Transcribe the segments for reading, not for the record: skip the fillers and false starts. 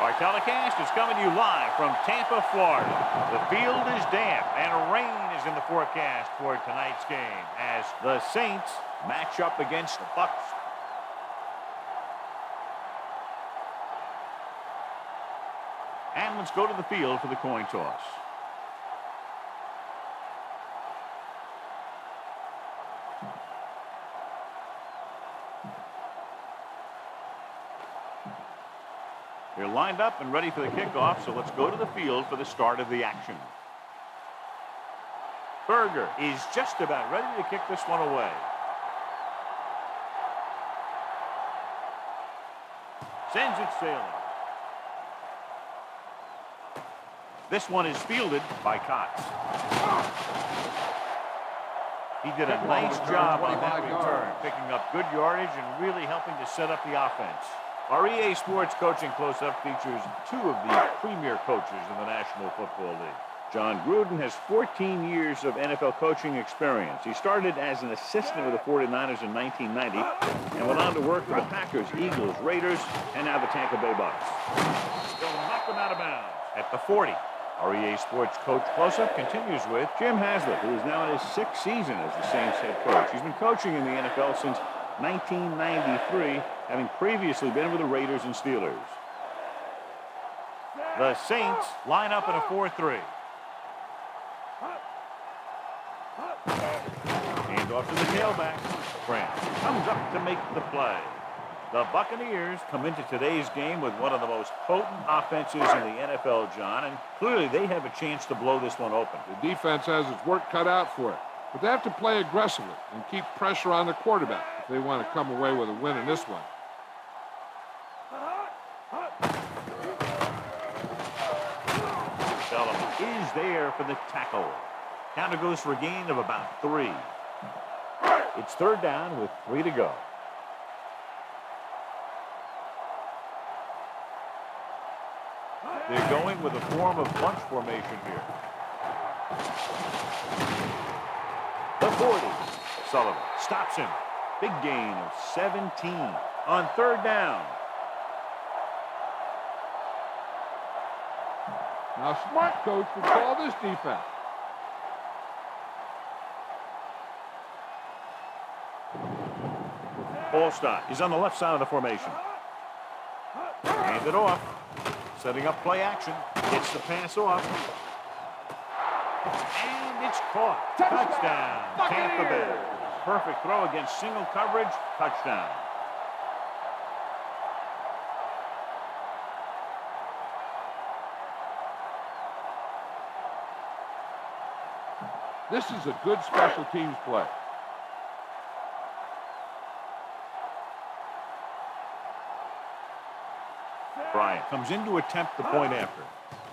Our telecast is coming to you live from Tampa, Florida. The field is damp and rain is in the forecast for tonight's game as the Saints match up against the Bucs. And let's go to the field for the coin toss. They're lined up and ready for the kickoff, so let's go to the field for the start of the action. Berger is just about ready to kick this one away. Sends it sailing. This one is fielded by Cox. He did a nice job on that return, picking up good yardage and really helping to set up the offense. Our EA Sports Coaching Close-Up features two of the premier coaches in the National Football League. John Gruden has 14 years of NFL coaching experience. He started as an assistant with the 49ers in 1990 and went on to work for the Packers, Eagles, Raiders, and now the Tampa Bay Bucs. Still knocked them out of bounds at the 40. Our EA Sports Coach Close-Up continues with Jim Haslett, who is now in his 6th season as the Saints head coach. He's been coaching in the NFL since 1993, having previously been with the Raiders and Steelers. The Saints line up in a 4-3. Hand off to the tailback. Grant comes up to make the play. The Buccaneers come into today's game with one of the most potent offenses in the NFL, John, and clearly they have a chance to blow this one open. The defense has its work cut out for it, but they have to play aggressively and keep pressure on the quarterback if they want to come away with a win in this one. Sullivan is there for the tackle. Counter goes for a gain of about 3. It's 3rd down with 3 to go. They're going with a form of bunch formation here. The 40. Sullivan stops him. Big gain of 17 on 3rd down. Now, smart coach would call this defense. Allstott is on the left side of the formation. Hand it off. Setting up play action. Gets the pass off. And it's caught. Touchdown. Tampa Bay. Perfect throw against single coverage. Touchdown. This is a good special teams play. Bryant comes in to attempt the point after.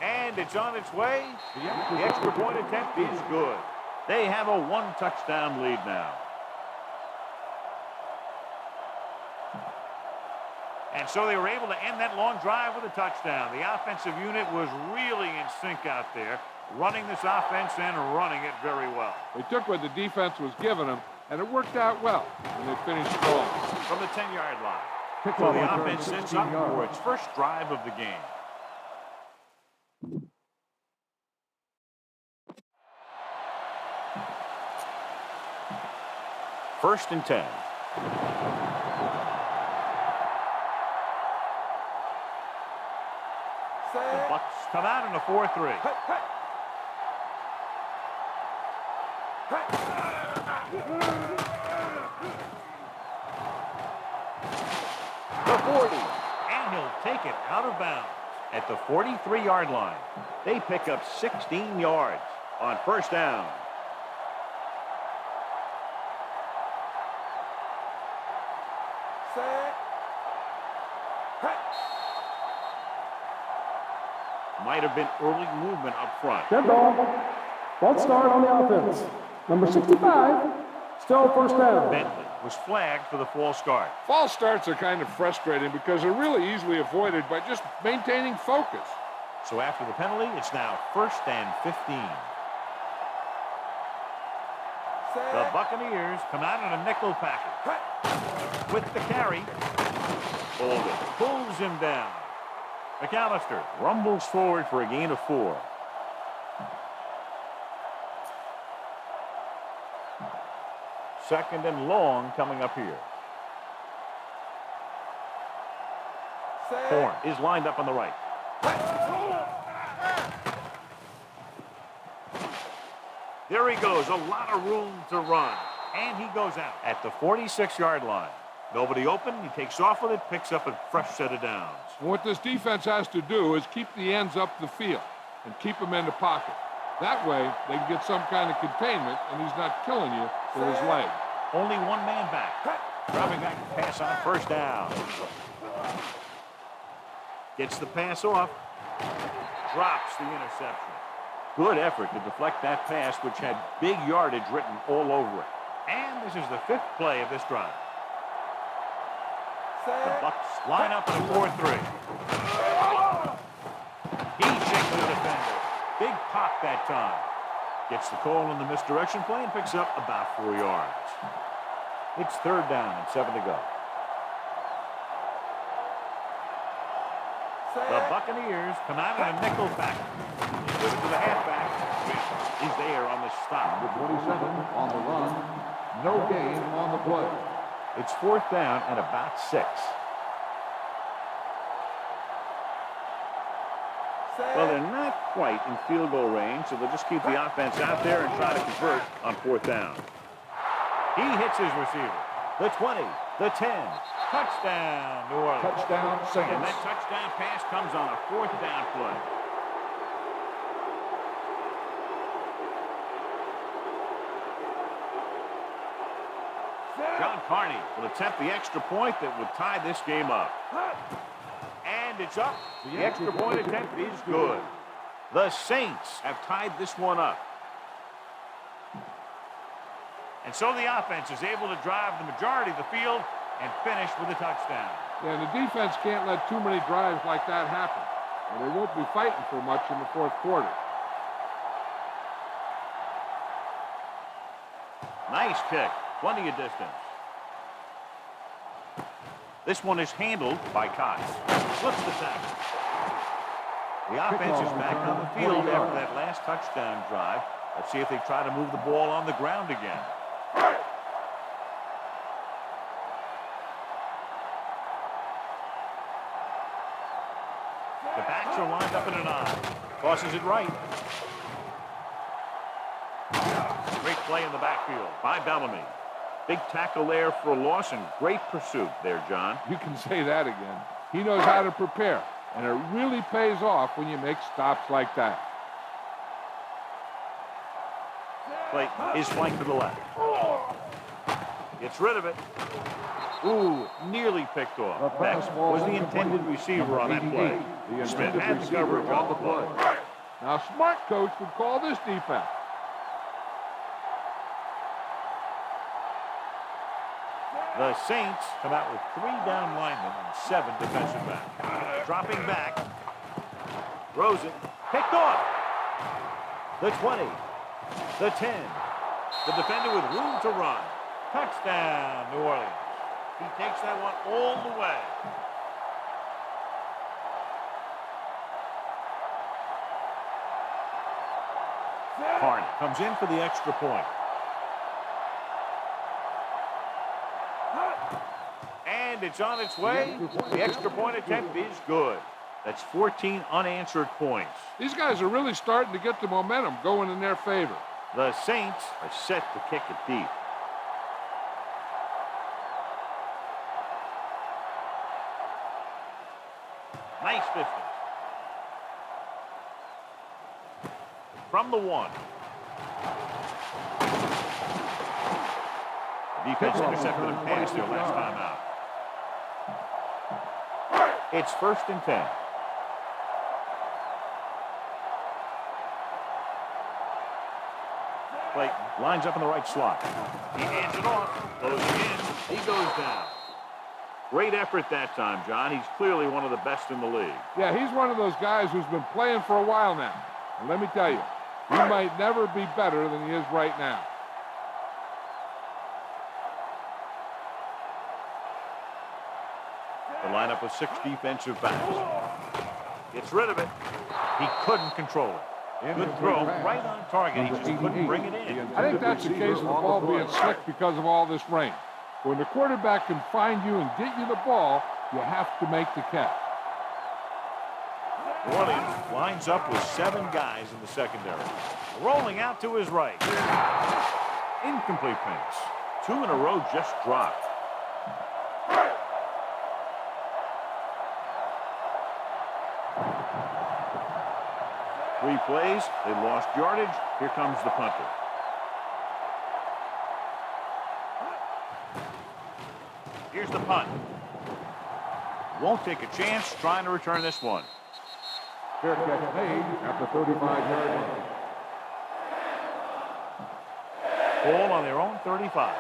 And it's on its way. The extra point attempt is good. They have a 1-touchdown lead now. And so they were able to end that long drive with a touchdown. The offensive unit was really in sync out there, running this offense and running it very well. They took what the defense was giving them, and it worked out well when they finished strong. From the 10-yard line. So the offense sets up for its first drive of the game. First and 10. The Bucs come out in a 4-3. The 40, and he'll take it out of bounds at the 43-yard line. They pick up 16 yards on 1st down. Might have been early movement up front. Dead ball. False start on the offense. Number 65, still 1st down. Bentley was flagged for the false start. False starts are kind of frustrating because they're really easily avoided by just maintaining focus. So after the penalty, it's now 1st and 15. The Buccaneers come out in a nickel package. With the carry, Bolden pulls him down. McAllister rumbles forward for a gain of 4. Second and long coming up here. Horn is lined up on the right. There he goes. A lot of room to run. And he goes out at the 46-yard line. Nobody open. He takes off with it, picks up a fresh set of downs. What this defense has to do is keep the ends up the field and keep them in the pocket. That way, they can get some kind of containment, and he's not killing you with his leg. Only one man back. Dropping back to pass on first down. Gets the pass off. Drops the interception. Good effort to deflect that pass, which had big yardage written all over it. And this is the 5th play of this drive. The Bucs line up in a 4-3. He shakes the defender. Big pop that time. Gets the call on the misdirection play and picks up about 4 yards. It's 3rd down and 7 to go. The Buccaneers come out in a nickel back. Give it to the halfback. He's there on the stop. With 27 on the run. No gain on the play. It's 4th down and about 6. Well, they're not quite in field goal range, so they'll just keep the offense out there and try to convert on 4th down. He hits his receiver. The 20, the 10. Touchdown, New Orleans. Touchdown, Saints. And that touchdown pass comes on a 4th down play. John Carney will attempt the extra point that would tie this game up. And it's up. The extra point attempt is good. The Saints have tied this one up. And so the offense is able to drive the majority of the field and finish with a touchdown. Yeah, and the defense can't let too many drives like that happen, or they won't be fighting for much in the 4th quarter. Nice kick. Plenty of distance. This one is handled by Cox. Flips the tackle. The offense is back on the field after that last touchdown drive. Let's see if they try to move the ball on the ground again. The backs are lined up in an I. Tosses it right. Great play in the backfield by Bellamy. Big tackle there for a loss and great pursuit there, John. You can say that again. He knows how to prepare, and it really pays off when you make stops like that. Play is flanked to the left. Gets rid of it. Ooh, nearly picked off. Next was the intended receiver on that play. Smith had the coverage on the play. Now, a smart coach would call this defense. The Saints come out with 3 down linemen and 7 defensive backs. Dropping back. Throws it. Picked off. The 20. The 10. The defender with room to run. Touchdown, New Orleans. He takes that one all the way. Carney comes in for the extra point. And it's on its way. The extra point attempt is good. That's 14 unanswered points. These guys are really starting to get the momentum going in their favor. The Saints are set to kick it deep. Nice distance. From the 1. Defense intercepted and passed their last time out. It's 1st and 10. Clayton lines up in the right slot. He hands it off. Closing in. He goes down. Great effort that time, John. He's clearly one of the best in the league. Yeah, he's one of those guys who's been playing for a while now. And let me tell you, he might never be better than he is right now. The lineup of 6 defensive backs. Gets rid of it. He couldn't control it. Good throw, right on target. He just couldn't bring it in. I think that's the case of the ball being slick because of all this rain. When the quarterback can find you and get you the ball, you have to make the catch. New Orleans lines up with 7 guys in the secondary. Rolling out to his right. Incomplete pass. 2 in a row just dropped. Three plays, they lost yardage. Here comes the punter. Here's the punt. Won't take a chance trying to return this one. Fair catch made at the 35-yard line. Ball on their own 35.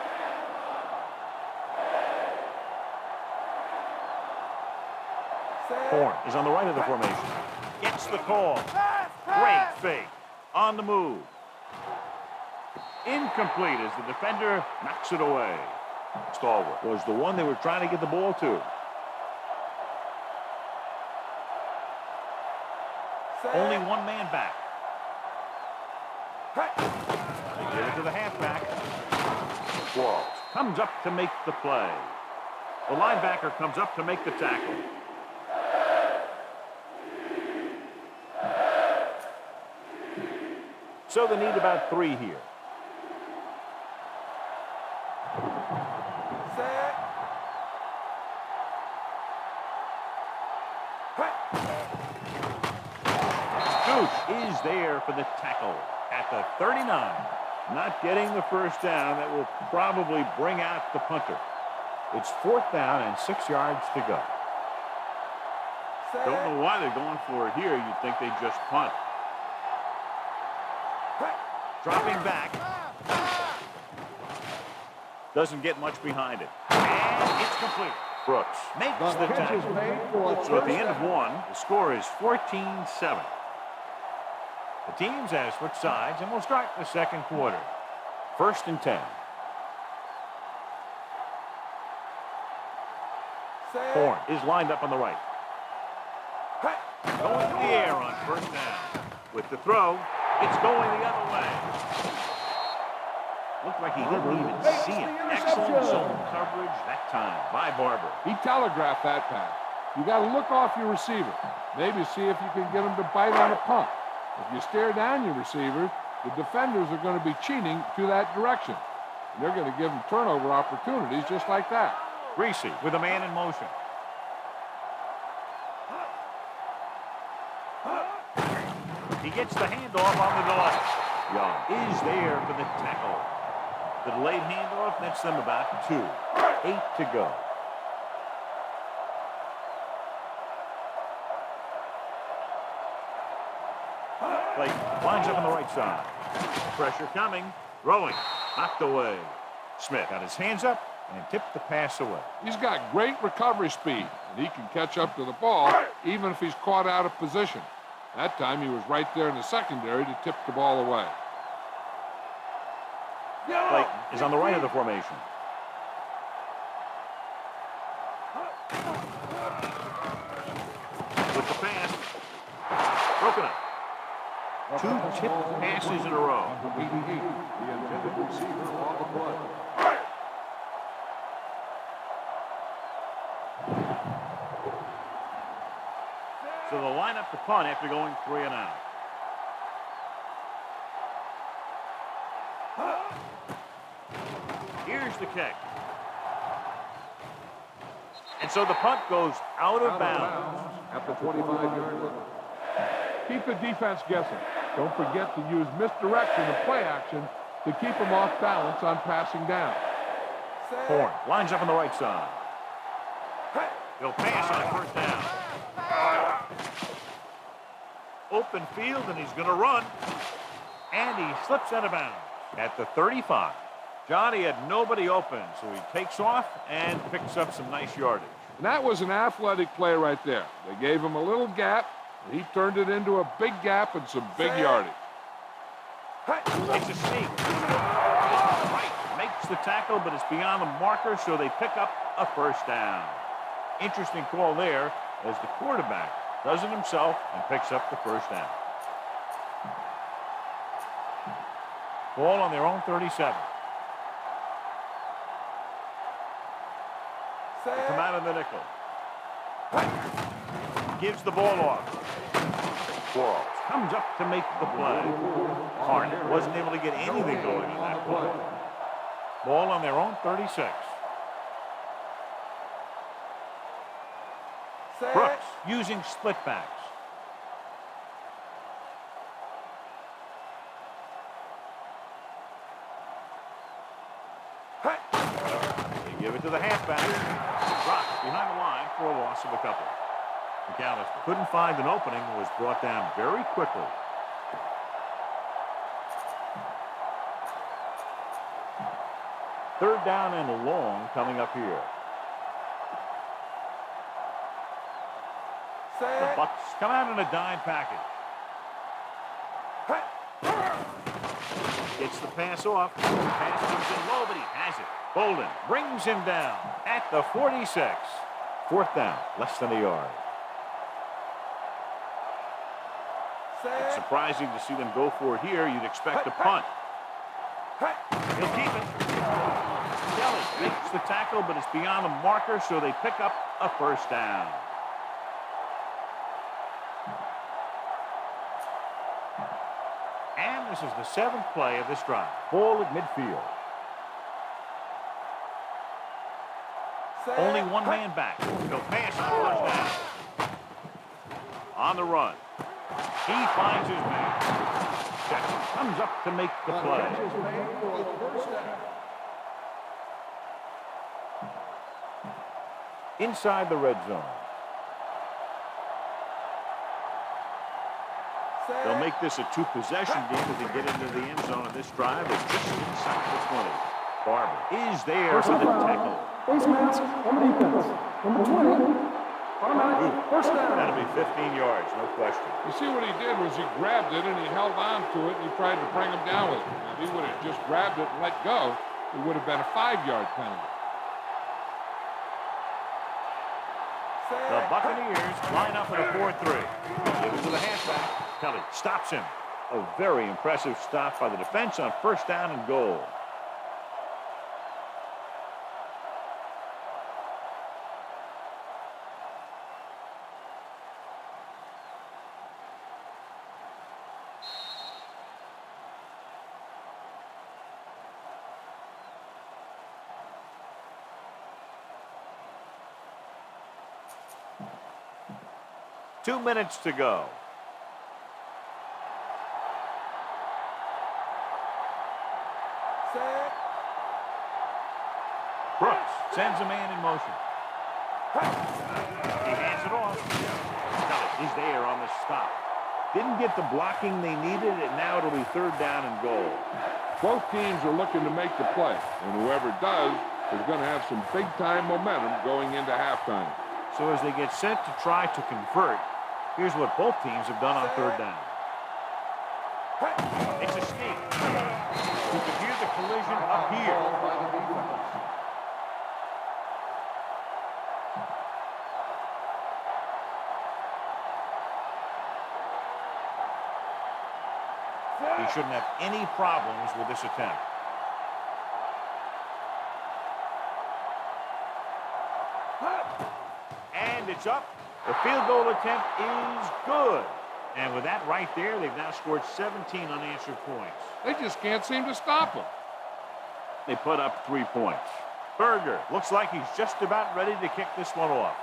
Horn is on the right of the formation. Gets the call. Great fake. On the move. Incomplete as the defender knocks it away. Stalwart was the one they were trying to get the ball to. Only one man back. They give it to the halfback. Walls comes up to make the play. The linebacker comes up to make the tackle. So they need about 3 here. Gooch is there for the tackle at the 39. Not getting the first down. That will probably bring out the punter. It's 4th down and 6 yards to go. Don't know why they're going for it here. You'd think they just punt. Dropping back. Doesn't get much behind it. And it's complete. Brooks makes the tackle. So at the end of 1, the score is 14-7. The teams have switched sides, and we'll start the second quarter. 1st and 10. Horn is lined up on the right. Going to the air on 1st down. With the throw, it's going the other way. Looked like he didn't even see it. Excellent zone coverage that time by Barber. He telegraphed that pass. You got to look off your receiver. Maybe see if you can get him to bite on a punt. If you stare down your receiver, the defenders are going to be cheating to that direction. And they're going to give him turnover opportunities just like that. Greasy with a man in motion. He gets the handoff on the delay. Young is there for the tackle. The delayed handoff nets them about 2. 8 to go. Clayton lines up on the right side. Pressure coming. Throwing. Knocked away. Smith got his hands up and tipped the pass away. He's got great recovery speed, and he can catch up to the ball even if he's caught out of position. That time he was right there in the secondary to tip the ball away. Clayton is on the right of the formation. With the pass. Broken up. 2 tipped passes in a row. The intended receiver on the play. So they'll line up the punt after going 3 and out. Here's the kick. And so the punt goes out of bounds. At the 25-yard line. Keep the defense guessing. Don't forget to use misdirection and play action to keep them off balance on passing down. Horn lines up on the right side. He'll pass on 1st down. Open field, and he's going to run. And he slips out of bounds at the 35. Johnny had nobody open, so he takes off and picks up some nice yardage. And that was an athletic play right there. They gave him a little gap, and he turned it into a big gap and some big yardage. It's a sneak. Right, makes the tackle, but it's beyond the marker, so they pick up a 1st down. Interesting call there as the quarterback Does it himself and picks up the first down. Ball on their own 37. They come out of the nickel. Gives the ball off. Quarles comes up to make the play. Harden wasn't able to get anything going on that play. Ball on their own 36. Brooks using split backs. They give it to the halfback. Dropped behind the line for a loss of a couple. McAllister couldn't find an opening and was brought down very quickly. Third down and long coming up here. The Bucs come out in a dime package. Gets the pass off. The pass comes in low, but he has it. Bolden brings him down at the 46. Fourth down, less than a yard. It's surprising to see them go for it here. You'd expect a punt. He'll keep it. Kelly makes the tackle, but it's beyond the marker, so they pick up a first down. And this is the seventh play of this drive. Ball at midfield. Only one man back. He'll pass on first down. On the run. He finds his man. Jackson comes up to make the play. Inside the red zone. They'll make this a two-possession game if they get into the end zone of this drive. It's just inside the 20. Barber is there for the tackle. Face mask on the defense. Number 20. Automatic first down. That'll be 15 yards, no question. You see what he did was he grabbed it and he held on to it and he tried to bring him down with it. If he would have just grabbed it and let go, it would have been a 5-yard penalty. The Buccaneers line up at a 4-3. Give it to the halfback. Kelly stops him. A very impressive stop by the defense on first down and goal. Two minutes to go. Brooks sends a man in motion. He hands it off. He's there on the stop. Didn't get the blocking they needed, and now it'll be third down and goal. Both teams are looking to make the play, and whoever does is going to have some big-time momentum going into halftime. So as they get set to try to convert, here's what both teams have done on third down. It's a sneak. You can hear the collision up here. He shouldn't have any problems with this attempt. And it's up. The field goal attempt is good. And with that right there, they've now scored 17 unanswered points. They just can't seem to stop him. They put up 3 points. Berger looks like he's just about ready to kick this one off.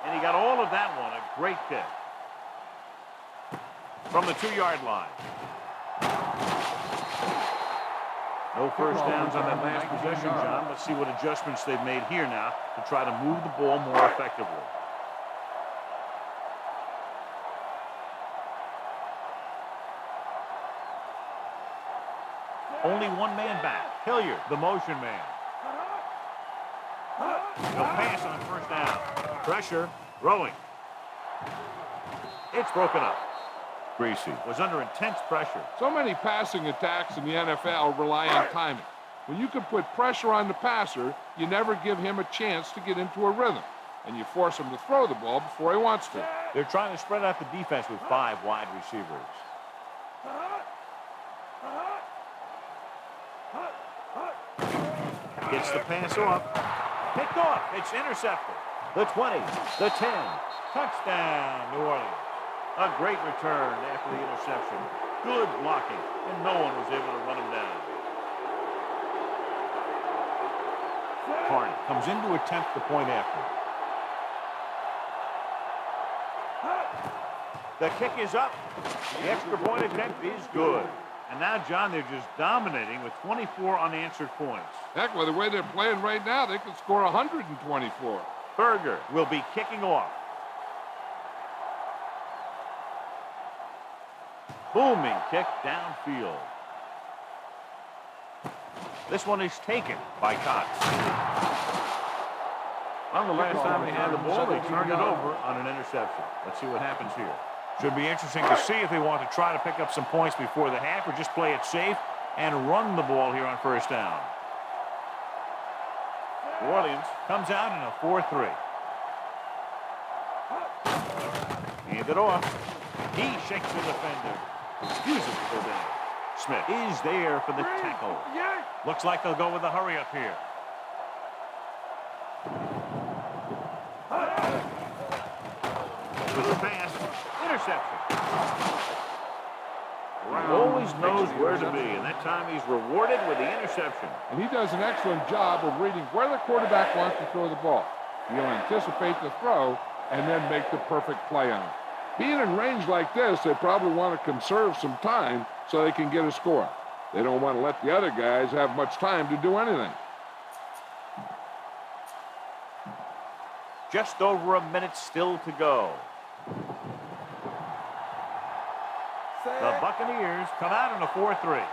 And he got all of that one, a great kick. From the 2-yard line. No first downs on that last possession, John. Let's see what adjustments they've made here now to try to move the ball more effectively. Only one man back. Hilliard, the motion man. He'll pass on first down. Pressure, throwing. It's broken up. Greasy was under intense pressure. So many passing attacks in the NFL rely on timing. When you can put pressure on the passer, you never give him a chance to get into a rhythm, and you force him to throw the ball before he wants to. They're trying to spread out the defense with 5 wide receivers. Gets the pass off. Picked off. It's intercepted. The 20, the 10. Touchdown, New Orleans. A great return after the interception. Good blocking, and no one was able to run him down. Harden comes in to attempt the point after. The kick is up. The extra point attempt is good. And now, John, they're just dominating with 24 unanswered points. Heck, with the way they're playing right now, they could score 124. Berger will be kicking off. Booming kick downfield. This one is taken by Cox. On the last time they had the ball, they turned it over on an interception. Let's see what happens here. Should be interesting to see if they want to try to pick up some points before the half or just play it safe and run the ball here on first down. New Orleans comes out in a 4-3. Hand it off. He shakes the defender. Uses it to go down. Smith is there for the tackle. Looks like they'll go with a hurry up here. With the pass. Interception. Always knows where to be, and that time he's rewarded with the interception. And he does an excellent job of reading where the quarterback wants to throw the ball. He'll anticipate the throw and then make the perfect play on it. Being in range like this, they probably want to conserve some time so they can get a score. They don't want to let the other guys have much time to do anything. Just over a minute still to go. The Buccaneers come out in a 4-3.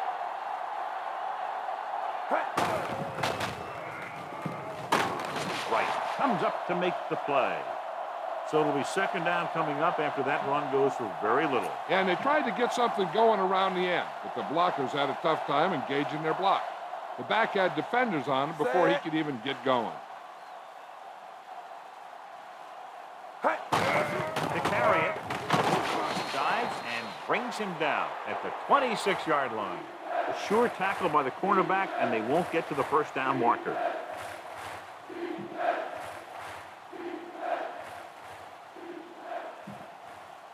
Right. Comes up to make the play. So it'll be second down coming up after that run goes for very little. And they tried to get something going around the end, but the blockers had a tough time engaging their block. The back had defenders on him before he could even get going. To carry it. Dives and brings him down at the 26-yard line. A sure tackle by the cornerback, and they won't get to the first down marker.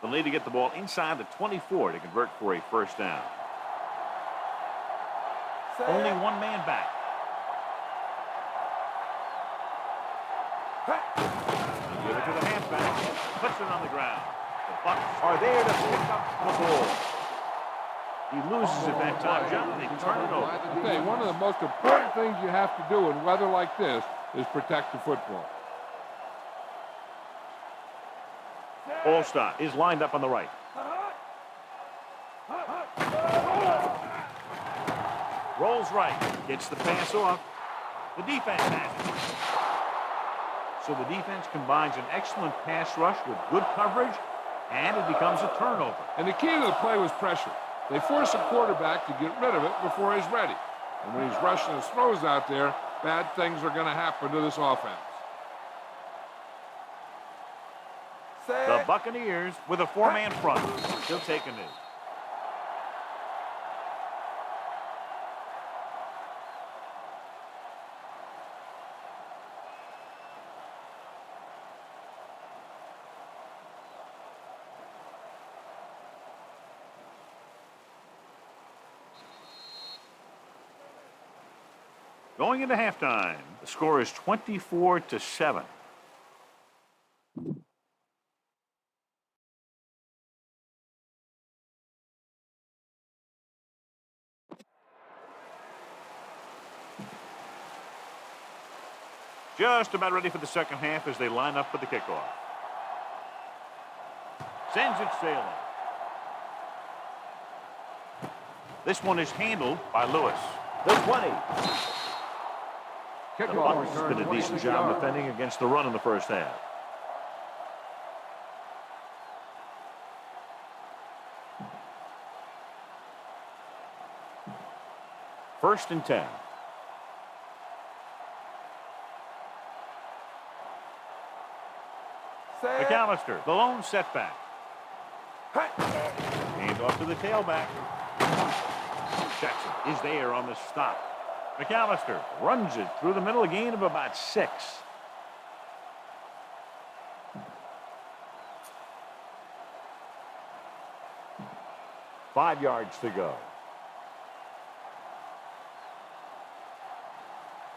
They'll need to get the ball inside the 24 to convert for a first down. Only one man back. They'll give it to the halfback. Puts it on the ground. The Bucs are there to pick up the ball. He loses at that time, John. They turn it over. Okay, one of the most important things you have to do in weather like this is protect the football. Allstott is lined up on the right. Rolls right. Gets the pass off. The defense has it. So the defense combines an excellent pass rush with good coverage, and it becomes a turnover. And the key to the play was pressure. They force the quarterback to get rid of it before he's ready. And when he's rushing his throws out there, bad things are going to happen to this offense. The Buccaneers with a 4-man front. He'll take a knee. Going into halftime, the score is 24-7. Just about ready for the second half as they line up for the kickoff. Sends it sailing. This one is handled by Lewis. The 20. The Bucs did a decent job defending against the run in the first half. First and 10. McAllister, the lone setback. Hand off to the tailback. Jackson is there on the stop. McAllister runs it through the middle, a gain of about 6. Five yards to go.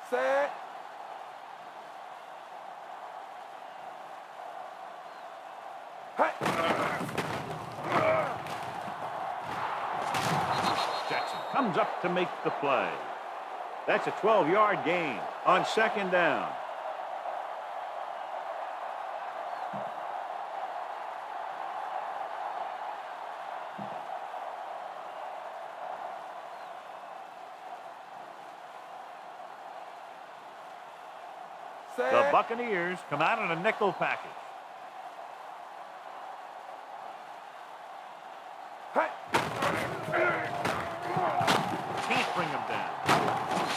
Set. Jackson comes up to make the play. That's a 12-yard gain on second down. The Buccaneers come out in a nickel package. Can't bring him down.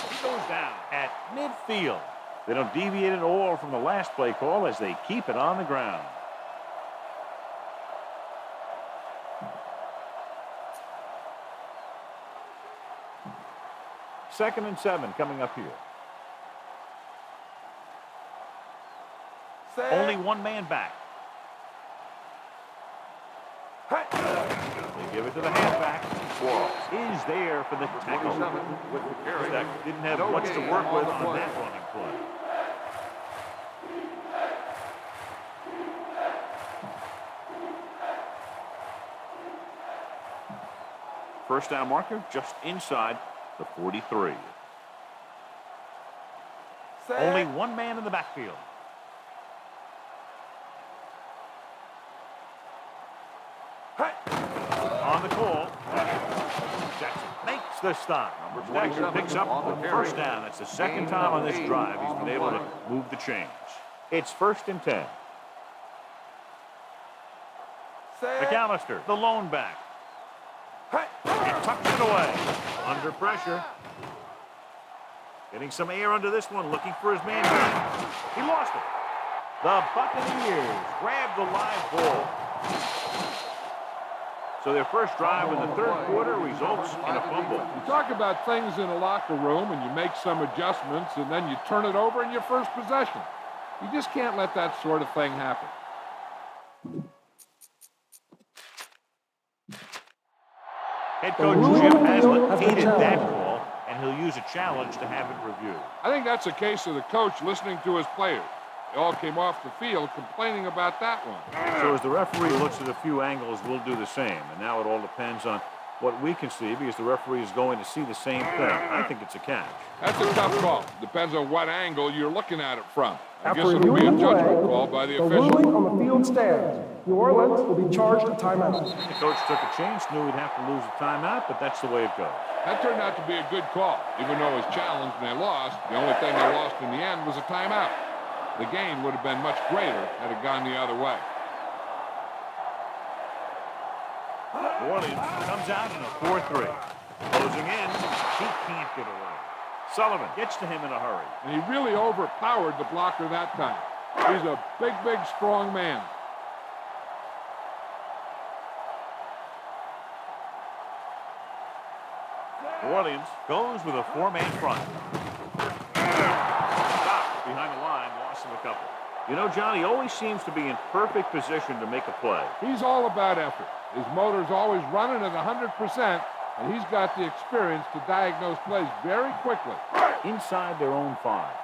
He goes down at midfield. They don't deviate at all from the last play call as they keep it on the ground. Second and 7 coming up here. Only one man back. They give it to the halfback. Walls is there for the tackle. With the carry. Didn't have much to work with on that running play. First down marker just inside the 43. Only one man in the backfield. On the call, Jackson makes the stop. Jackson picks up the first down. That's the second time on this drive he's been able to move the chains. It's first and 10. McAllister, the lone back. He tucks it away. Under pressure. Getting some air under this one, looking for his man. He lost it. The Buccaneers grab the live ball. So their first drive in the third quarter results in a fumble. You talk about things in a locker room and you make some adjustments and then you turn it over in your first possession. You just can't let that sort of thing happen. Head coach Jim Haslett hated that call, and he'll use a challenge to have it reviewed. I think that's a case of the coach listening to his players. They all came off the field complaining about that one. So as the referee looks at a few angles, we'll do the same. And now it all depends on what we can see because the referee is going to see the same thing. I think it's a catch. That's a tough call. Depends on what angle you're looking at it from. I After guess it'll be a reviewing the judgment play, call by the the official. ruling on the field stands. New Orleans will be charged a timeout. The coach took a chance, knew he'd have to lose a timeout, but that's the way it goes. That turned out to be a good call. Even though it was challenged and they lost, the only thing they lost in the end was a timeout. The gain would have been much greater had it gone the other way. New Orleans comes out in a 4-3. Closing in, he can't get away. Sullivan gets to him in a hurry. And he really overpowered the blocker that time. He's a big, big, strong man. New Orleans goes with a 4-man front. Stop behind the line, loss of a couple. You know, John, he always seems to be in perfect position to make a play. He's all about effort. His motor's always running at 100%, and he's got the experience to diagnose plays very quickly. Inside their own 5.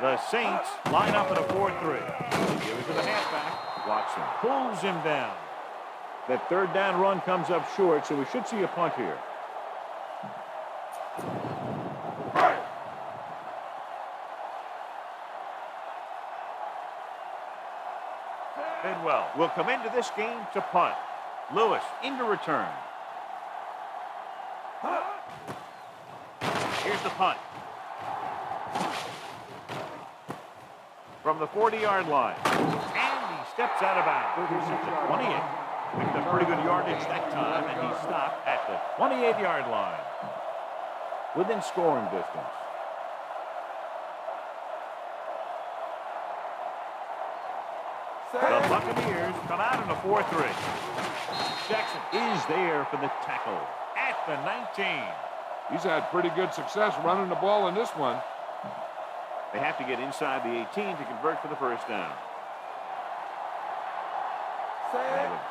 The Saints line up in a 4-3. They give it to the halfback. Watson pulls him down. That third down run comes up short, so we should see a punt here. Bidwell will come into this game to punt. Lewis into return. Here's the punt. From the 40-yard line. And he steps out of bounds. He's at the 28. Picked up pretty good yardage that time, and he stopped at the 28-yard line. Within scoring distance. The Buccaneers come out in a 4-3. Jackson is there for the tackle at the 19. He's had pretty good success running the ball in this one. They have to get inside the 18 to convert for the first down. They have a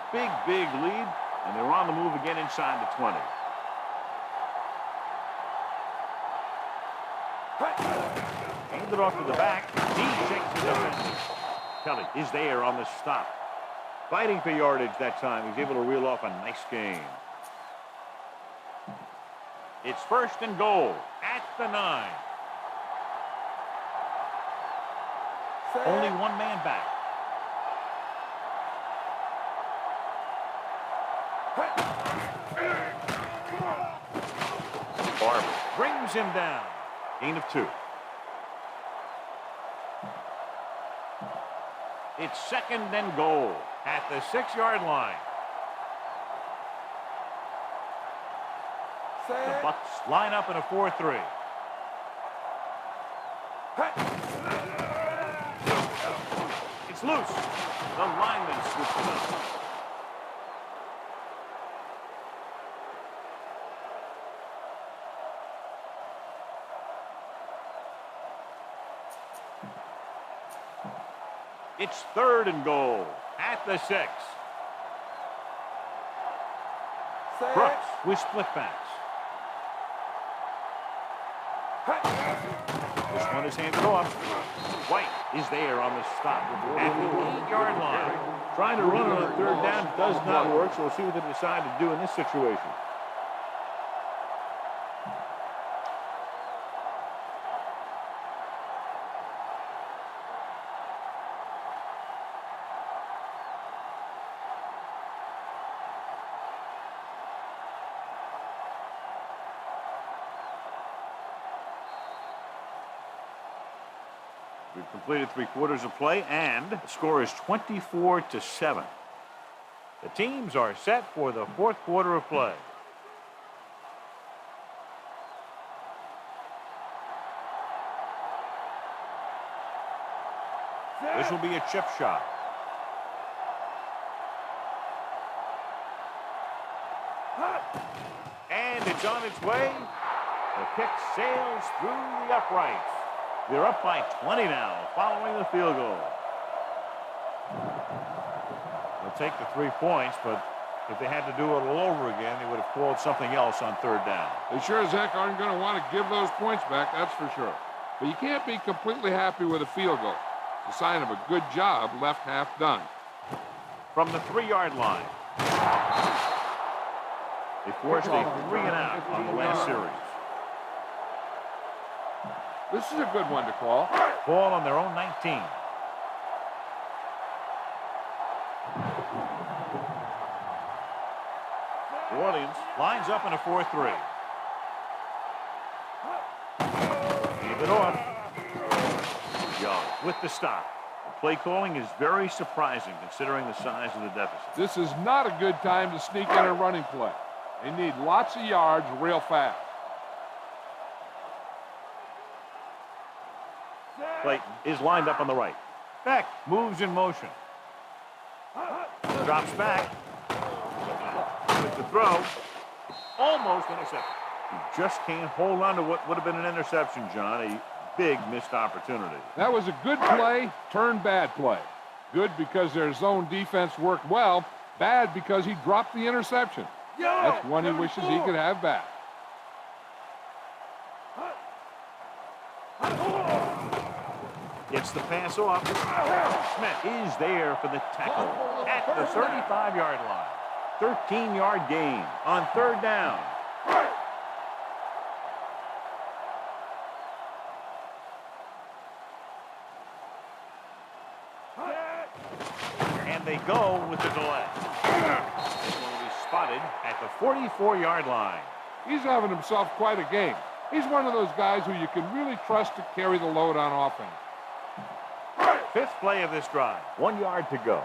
big lead, and they're on the move again inside the 20. Hand it off to the back. He shakes the defense. Kelly is there on the stop. Fighting for yardage that time. He's able to reel off a nice gain. It's 1st and goal at the 9. Only one man back. Barber brings him down. Gain of 2. It's 2nd and goal at the 6-yard line. The Bucs line up in a 4-3. It's loose. The lineman scoops it up. It's 3rd and goal at the 6. Brooks with split backs. This one is handed off. White is there on the stop at the 8-yard line. Trying to run on a 3rd down does not work, so we'll see what they decide to do in this situation. We've completed 3 quarters of play, and the score is 24-7. The teams are set for the 4th quarter of play. This will be a chip shot. And it's on its way. The kick sails through the uprights. They're up by 20 now, following the field goal. They'll take the 3 points, but if they had to do it all over again, they would have called something else on 3rd down. They sure as heck aren't going to want to give those points back, that's for sure. But you can't be completely happy with a field goal. It's a sign of a good job left half done. From the 3-yard line. They forced a 3-and-out on the last series. This is a good one to call. Ball on their own 19. New Orleans lines up in a 4-3. Give it off. Young with the stop. The play calling is very surprising considering the size of the deficit. This is not a good time to sneak in a running play. They need lots of yards real fast. Clayton is lined up on the right. Beck moves in motion. Drops back. With the throw. Almost intercepted. He just can't hold on to what would have been an interception, John. A big missed opportunity. That was a good play, turned bad play. Good because their zone defense worked well. Bad because he dropped the interception. That's one he wishes he could have back. Gets the pass off. Smith is there for the tackle at the 35-yard line. 13-yard gain on 3rd down. And they go with the delay. This one will be spotted at the 44-yard line. He's having himself quite a game. He's one of those guys who you can really trust to carry the load on offense. 5th play of this drive. 1 yard to go.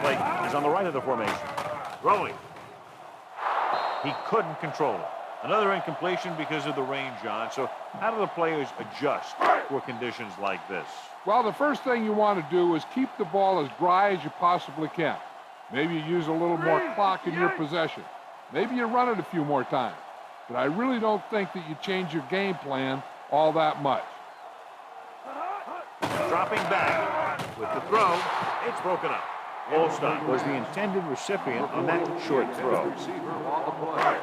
Clayton is on the right of the formation. Throwing. He couldn't control it. Another incompletion because of the rain, John. So how do the players adjust for conditions like this? Well, the first thing you want to do is keep the ball as dry as you possibly can. Maybe you use a little more clock in your possession. Maybe you run it a few more times. But I really don't think that you change your game plan all that much. Dropping back with the throw. It's broken up. Olstad was the intended recipient on that short throw. Receiver on the play.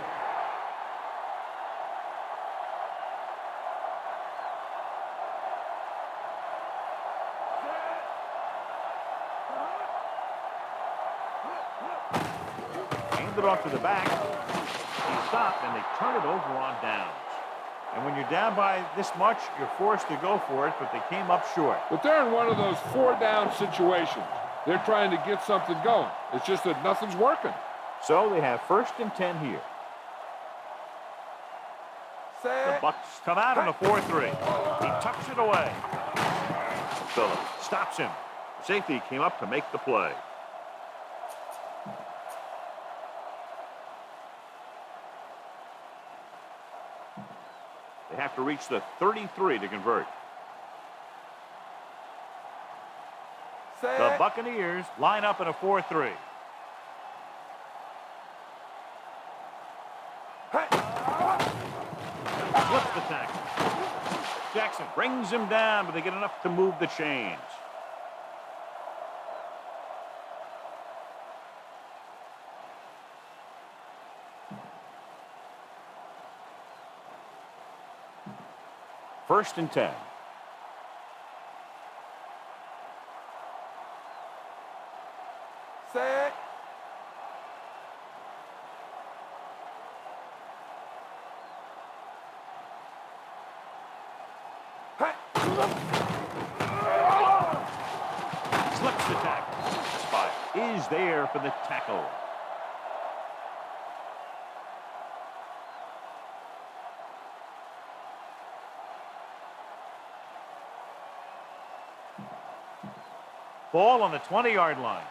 Handed off to the back. He stopped, and they turn it over on downs. And when you're down by this much, you're forced to go for it, but they came up short. But they're in one of those 4-down situations. They're trying to get something going. It's just that nothing's working. So they have 1st and 10 here. The Bucs come out in a 4-3. He tucks it away. Phillips stops him. Safety came up to make the play. They have to reach the 33 to convert. The Buccaneers line up in a 4-3. Flips the tackle. Jackson brings him down, but they get enough to move the chains. First and 10. Set. Slips the tackle. Spot is there for the tackle. Ball on the 20-yard line.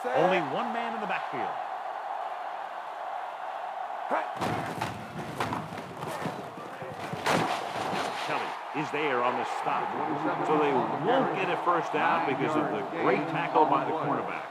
Set. Only one man in the backfield. Kelly is there on the stop. So they won't get a first down because of the great tackle by the cornerback.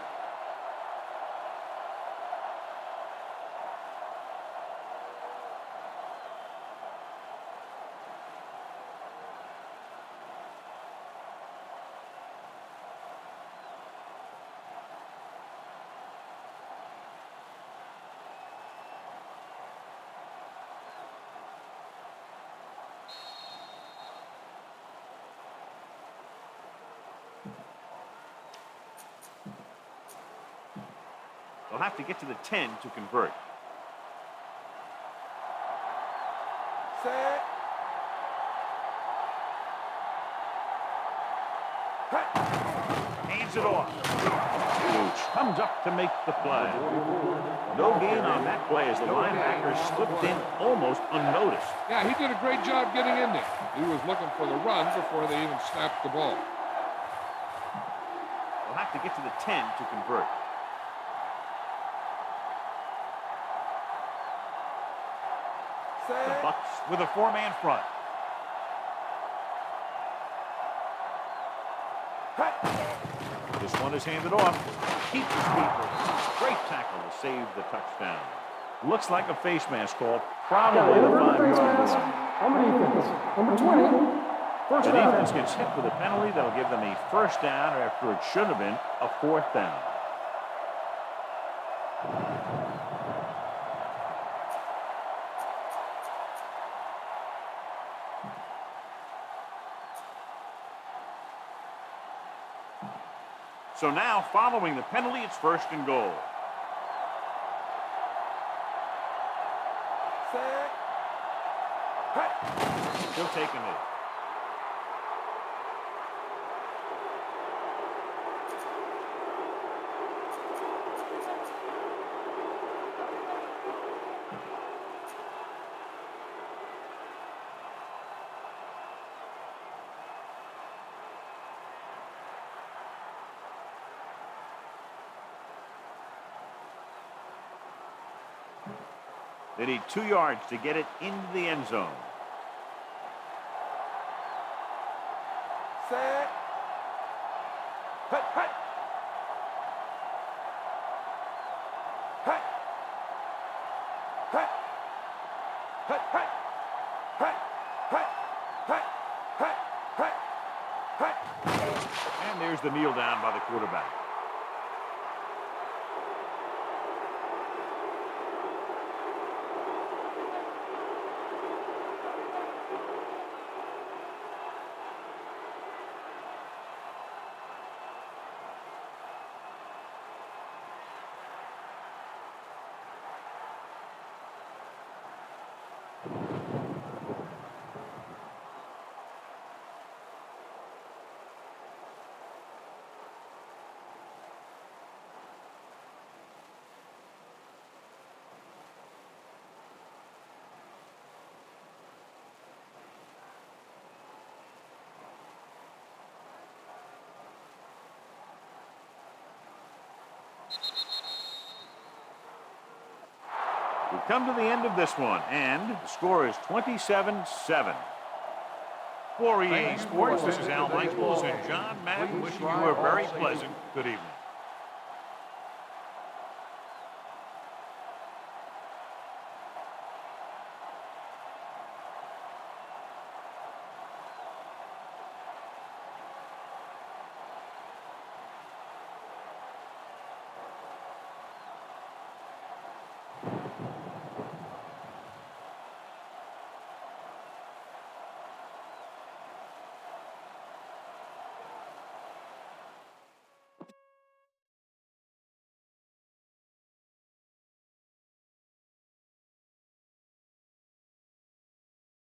They'll have to get to the 10 to convert. Set. Hands it off. Huge comes up to make the play. No gain on that play as the linebacker slipped in almost unnoticed. Yeah, he did a great job getting in there. He was looking for the run before they even snapped the ball. They'll have to get to the 10 to convert. The Set. Bucs with a 4-man front. This one is handed off. Keeps his feet moving. Great tackle to save the touchdown. Looks like a face mask call. Probably the 5-yard line. On the defense, number 20. First The down. defense gets hit with a penalty that'll give them a first down after it should have been a 4th down. So now, following the penalty, it's 1st and goal. Set. He'll take a knee. They need 2 yards to get it into the end zone. Set. Hut, hut. Hut. Hut. Hut, hut. Hut, hut. Hut, hut. Hut, hut. And there's the kneel down by the quarterback. We've come to the end of this one, and the score is 27-7. For EA Sports, this is Al Michaels and John Madden wishing you a very pleasant good evening.